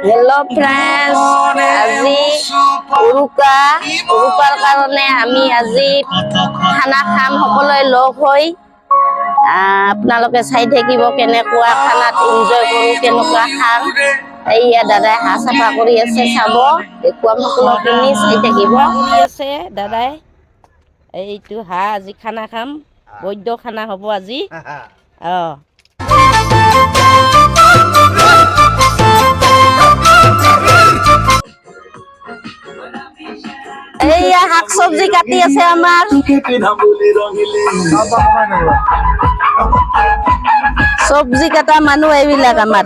Hello friends, আজি উৰুকাৰ কাৰণে আমি আজি খানা খাম সকলোৱে লগ হৈ। আপোনালোকে চাই থাকিব কেনেকুৱা খানাত এনজয় কৰো, কেনেকুৱা খাম। এইয়া দাদাই হাঁহ চাফা কৰি আছে, চাব দেখুৱাম সকলোখিনি চাই থাকিব। কৰি আছে দাদাই, এইটো হাঁহ আজি খানা খাম, বৈদ্য খানা হ'ব আজি। এইয়া শাক চব্জি কাটি আছে আমাৰ। চব্জি কাটা মানুহ এইবিলাক আমাৰ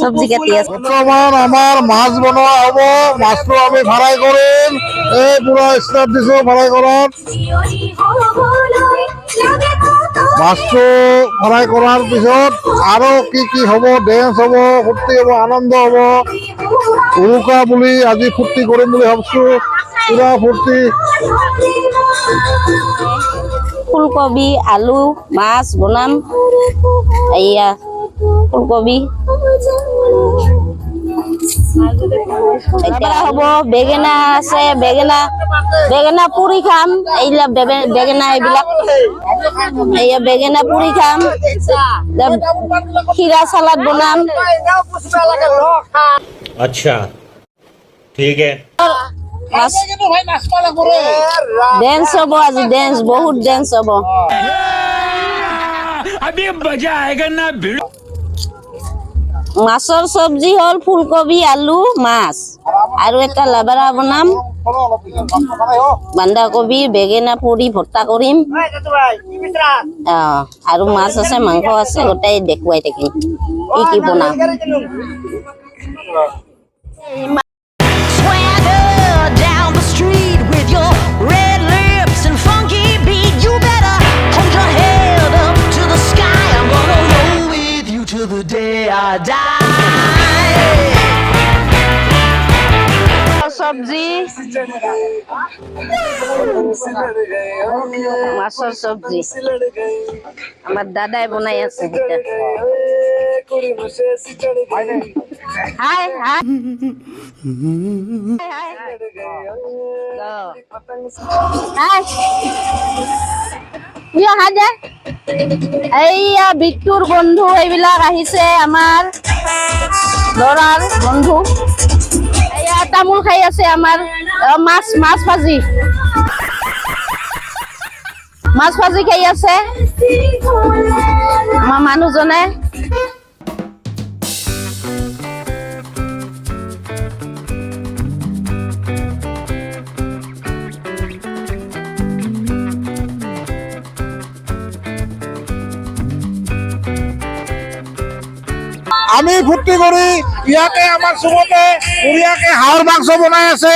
চব্জি কাটি আছে। বৰ্তমান আমাৰ মাছ বনোৱা হ'ব। মাছটো আমি ফ্ৰাই কৰিম। এই পুৰা ষ্টাৰ্ট দিছো ফ্ৰাই কৰাত। মাছটো ফ্ৰাই কৰাৰ পিছত আৰু কি হ'ব, ডেন্স হ'ব, ফূৰ্তি হ'ব, আনন্দ হ'ব। উৰুকা বুলি আজি ফূৰ্তি কৰিম বুলি ভাবিছো, পুৰা ফূৰ্তি। ফুলকবি, আলু, মাছ বনাম। এইয়া ফুলকবি এতিয়া হ'ব। বেঙেনা আছে, বেঙেনা পুৰি খাম। এইবিলাক বেঙেনা, এইবিলাক এইয়া বেঙেনা পুৰি খাম। খিৰা চালাড বনাম। अच्छा ठीक है। ডেন্স হ'ব আজি, ডেন্স বহুত ডেন্স হ'ব। अभी मजा आएगा ना भिड़ो। মাছৰ চব্জি হ'ল ফুলকবি, আলু, মাছ আৰু এটা লাবৰা বনাম। বন্ধাকবি, বেঙেনা পুৰি ভৰ্তা কৰিম। আৰু মাছ আছে, মাংস আছে, গোটেই দেখুৱাই থাকিম কি বনাম। চব্জি, মাছৰ চব্জি আমাৰ দাদাই বনাই আছে। হাই হাই এইয়া বিট্টুৰ বন্ধু এইবিলাক আহিছে, আমাৰ ল'ৰাৰ বন্ধু। এয়া তামোল খাই আছে আমাৰ। মাছ ভাজি খাই আছে আমাৰ মানুহজনে। আমি ফূৰ্তি কৰি ইয়াতে আমাৰ চবতে বঢ়িয়াকে হাঁহৰ মাংস বনাই আছে,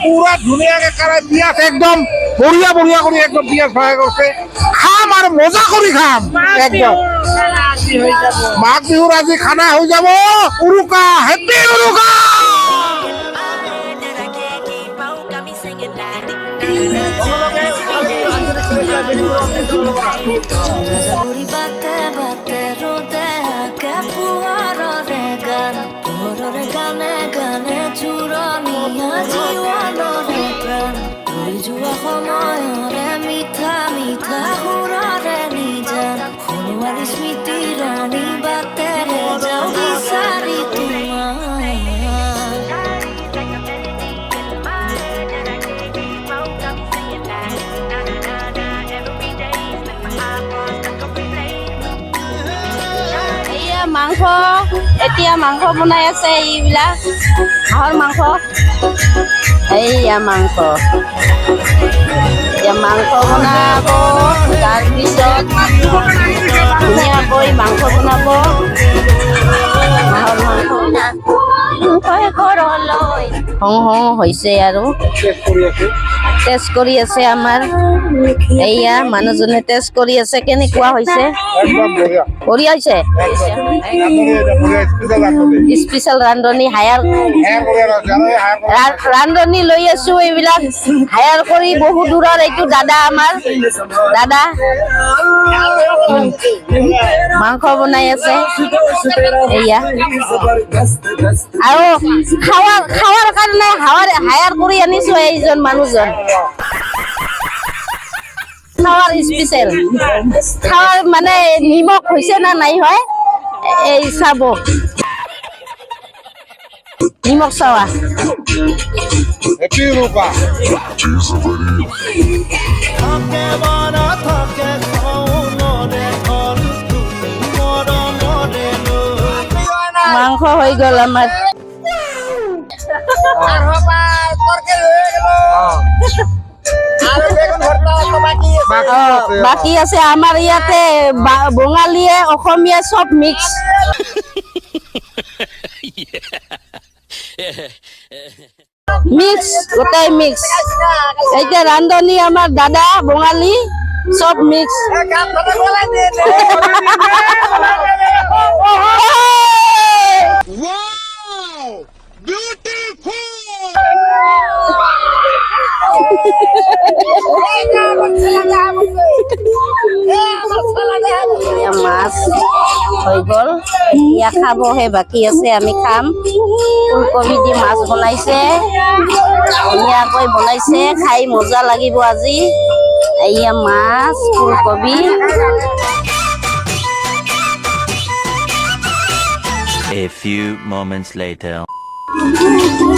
পুৰা ধুনীয়াকে কাৰাই পিঁয়াজ একদম বঢ়িয়া কৰি একদম পিঁয়াজ ফ্ৰাই কৰিছে। খাম আৰু মজা কৰি খাম একদম। মাঘ বিহুৰ আজি খানা হৈ যাব উৰুকা। হেপী উৰুকা। মিঠা মিঠা সুৰৰে নিজান সোণোৱাৰী স্মৃতি ৰাণী বাটেৰে যাওঁ বিচাৰি মাংস, এতিয়া মাংস বনাই আছে। এইবিলাক হাঁহৰ মাংস। এইয়া মাংস, এতিয়া মাংস বনাব। তাৰপিছত ধুনীয়াকৈ মাংস বনাব, হাঁহৰ মাংস। হং হং হৈছে আৰু টেষ্ট কৰি আছে টেষ্ট কৰি আছে আমাৰ এইয়া মানুহজনে টেষ্ট কৰি আছে কেনেকুৱা হৈছে একদম বঢ়িয়া বঢ়িয়া হৈছে ৰান্ধনি এটা বঢ়িয়া স্পেচিয়েল ৰান্ধনি স্পেচিয়েল ৰান্ধনি হায়াৰ হায়াৰ কৰি আছে আৰু এই হায়াৰ কৰি ৰান্ধনি লৈ আছো এইবিলাক হায়াৰ কৰি বহু দূৰৰ এইটো দাদা আমাৰ দাদা মাংস বনাই আছে এয়া আৰু খাৱাৰ কাৰণে হায়াৰ কৰি আনিছো এইজন মানুহজন খাৱাৰ স্পেচিয়েল খাৱাৰ মানে নিমখ হৈছে না নাই হয় এই চাব নিমখ চাৱা হেপি ৰূপা মাংস হৈ গ'ল আমাৰ বাকী আছে আমাৰ ইয়াতে বঙালীয়ে অসমীয়া চব মিক্স মিক্স গোটাই মিক্স এতিয়া ৰান্ধনি আমাৰ দাদা বঙালী চব মিক্স মাছ হৈ গ'ল এতিয়া খাবহে বাকী আছে আমি খাম ফুলকবি দি মাছ বনাইছে ধুনীয়াকৈ বনাইছে খাই মজা লাগিব আজি এয়া মাছ ফুলকবি A few moments later.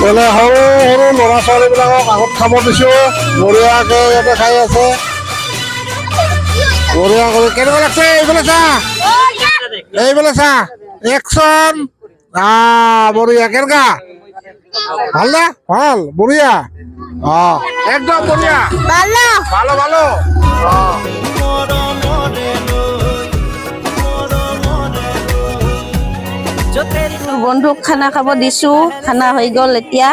তেনে সৰু সৰু ল'ৰা ছোৱালীবিলাকক আগত খাব দিছোঁ বঢ়িয়াকৈ ইয়াতে খাই আছে বঢ়িয়া কৰি কেনেকুৱা লাগছে এইফালে চা একচন বঢ়িয়া কেনেকুৱা ভাল না ভাল বঢ়িয়া একদম বঢ়িয়া ভালো ভালো বন্ধুক খানা খাব দিছো খানা হৈ গ'ল এতিয়া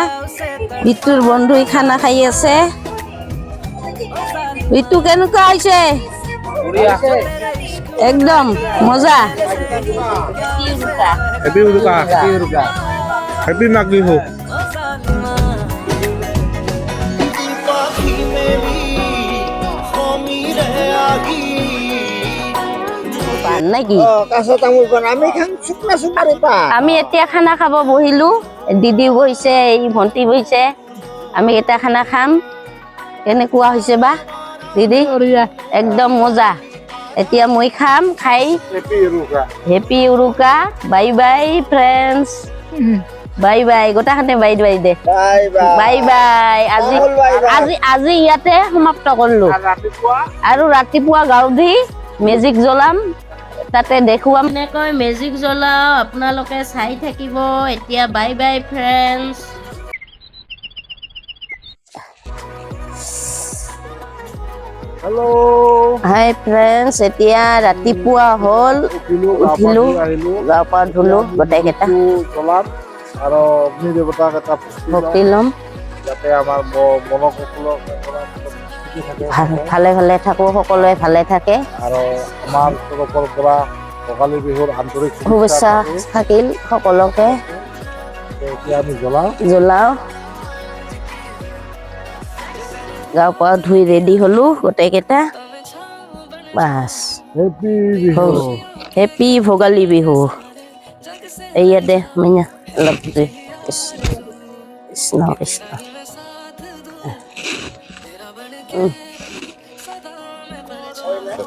বিটুৰ বন্ধুই খানা খাই আছে বিটু কেনেকুৱা হৈছে একদম মজা হেপি উৰুকা হেপি মাঘ বিহু নাকি আমি এতিয়া খানা খাব বহিলো দিদি বহিছে এই ভণ্টি বহিছে আমি এটা খানা খাম কেনেকুৱা হৈছে বা দিদি একদম মজা এতিয়া মই খাম খাই হেপি উৰুকা bye bye friends bye bye গোটাখানে bye bye দে বাই বাই আজি ইয়াতে সমাপ্ত কৰিলো আৰু ৰাতিপুৱা গাঁও ধুই মেজিক জ্বলাম তাতে দেখুৱাম এনেকৈ মেজিক জ্বলাও আপোনালোকে চাই থাকিব এতিয়া বাই বাই ফ্ৰেণ্ডছ হেল্ল' হাই ফ্ৰেণ্ডছ এতিয়া ৰাতিপুৱা হ'ল উঠিলো গা পা ধুলো গোটেইকেইটা জ্বলাম আৰু অগ্নি দেৱতাক এটা ভক্তি ল'ম যাতে আমাৰ মনসকলক ভালে ভালে থাকো সকলোৱে ভালে থাকে আৰু আমাৰ তৰফৰ পৰা ভোগালী বিহুৰ আন্তৰিক শুভেচ্ছা থাকিল সকলোকে এতিয়া আমি জ্বলাওঁ জ্বলাও গা পা ধুই ৰেডি হলো গোটেইকেইটা bus happy Bihu happy Bhogali Bihu এয়া দে মাইনা অলপ দে কৃষ্ণ কৃষ্ণ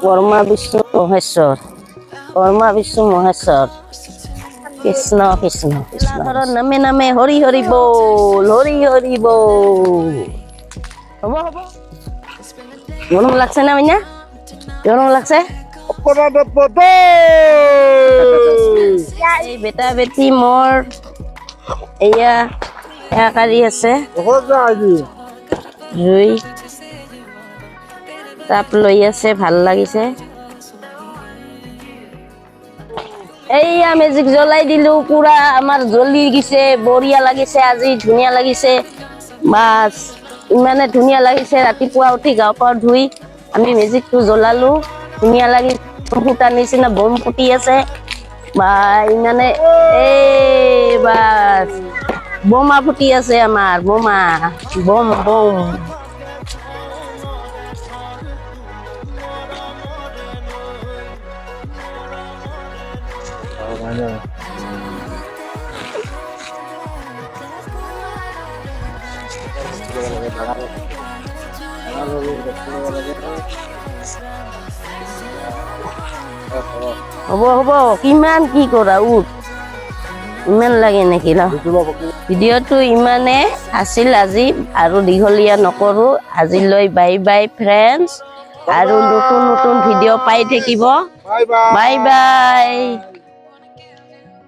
ব্ৰহ্মা বিষ্ণু মহেশ্বৰ ব্ৰহ্মা বিষ্ণু মহেশ্বৰ কৃষ্ণ কৃষ্ণ কৃষ্ণ নামে নামে হৰি হৰি বল হৰি হৰি বল হ'ব হ'ব মৰম লাগছে না মাইনা মৰম লাগছে এই বেটা বেটি মোৰ এয়া কাৰি আছে জুই তাপ লৈ আছে ভাল লাগিছে এইয়া মেজিক জ্বলাই দিলো পুৰা আমাৰ জ্বলি গিছে বঢ়িয়া লাগিছে আজি ধুনীয়া লাগিছে বাস ইমানে ধুনীয়া লাগিছে ৰাতিপুৱা উঠি গা পা ধুই আমি মেজিকটো জ্বলালো ধুনীয়া লাগি ফুটা নিচিনা বম ফুটি আছে বা ইমানে এই বাস বোমা ফুটি আছে আমাৰ বোমা বম বম হ'ব হ'ব কিমান কি কৰা উঠ ইমান লাগে নেকি ন ভিডিঅ'টো ইমানে আছিল আজি আৰু দীঘলীয়া নকৰো আজিলৈ বাই বাই ফ্ৰেণ্ডছ আৰু নতুন নতুন ভিডিঅ' পাই থাকিব বাই বাই বাই বাই